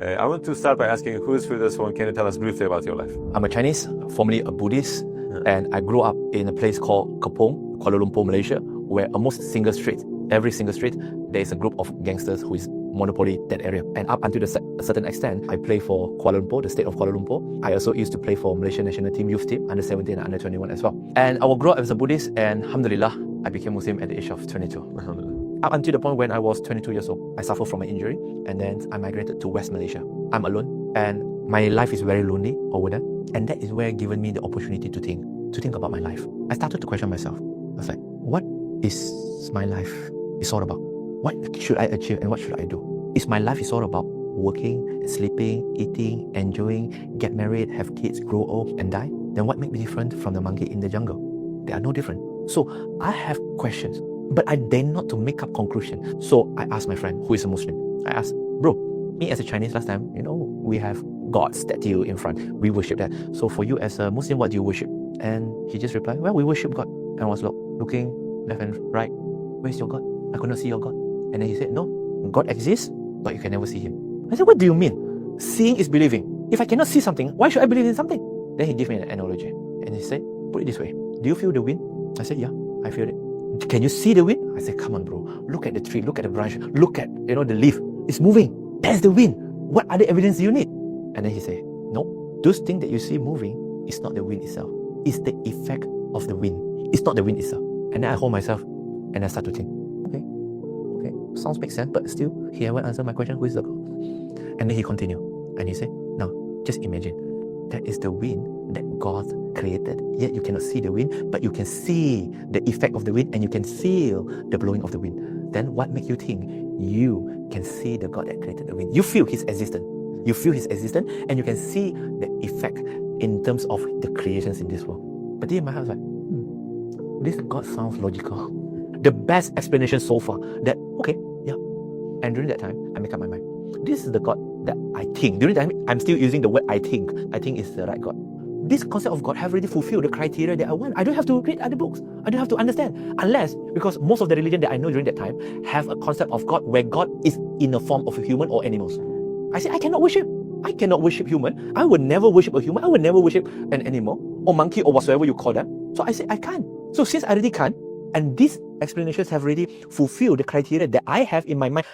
I want to start by asking, who's with us phone? Can you tell us briefly about your life? I'm a Chinese, formerly a Buddhist, and I grew up in a place called Kapong, Kuala Lumpur, Malaysia, where almost every single street, there is a group of gangsters who is monopoly that area. And up until a certain extent, I play for Kuala Lumpur, the state of Kuala Lumpur. I also used to play for Malaysian national team, youth team, under 17 and under 21 as well. And I will grow up as a Buddhist, and alhamdulillah, I became Muslim at the age of 22. Up until the point when I was 22 years old, I suffered from an injury, and then I migrated to West Malaysia. I'm alone, and my life is very lonely over there, and that is where given me the opportunity to think about my life. I started to question myself. I was like, what is my life is all about? What should I achieve and what should I do? Is my life is all about working, sleeping, eating, enjoying, get married, have kids, grow old, and die? Then what makes me different from the monkey in the jungle? They are no different. So I have questions, but I dare not to make up conclusions. So I asked my friend, who is a Muslim, I asked, bro, me as a Chinese last time, we have God's statue in front. We worship that. So for you as a Muslim, what do you worship? And he just replied, well, we worship God. And I was looking left and right. Where's your God? I could not see your God. And then he said, no, God exists, but you can never see him. I said, what do you mean? Seeing is believing. If I cannot see something, why should I believe in something? Then he gave me an analogy. And he said, put it this way. Do you feel the wind? I said, yeah, I feel it. Can you see the wind? I said, come on, bro. Look at the tree, look at the branch, look at, the leaf. It's moving. That's the wind. What other evidence do you need? And then he said, no, those things that you see moving is not the wind itself. It's the effect of the wind. It's not the wind itself. And then I hold myself and I start to think, okay, sounds makes sense, but still, he haven't answered my question, who is the God? And then he continued, and he said, now, just imagine, that is the wind that God created, yet you cannot see the wind, but you can see the effect of the wind, and you can feel the blowing of the wind. Then what makes you think you can see the God that created the wind? You feel His existence. You feel His existence, and you can see the effect in terms of the creations in this world. But then in my heart, I was like, this God sounds logical. The best explanation so far that, okay, yeah. And during that time, I make up my mind. This is the God that I think. During that time, I'm still using the word I think. I think is the right God. This concept of God have already fulfilled the criteria that I want. I don't have to read other books. I don't have to understand. Unless, because most of the religion that I know during that time have a concept of God where God is in the form of a human or animals. I say, I cannot worship human. I would never worship a human. I would never worship an animal or monkey or whatsoever you call them. So I say, I can't. So since I already can't, and these explanations have already fulfilled the criteria that I have in my mind,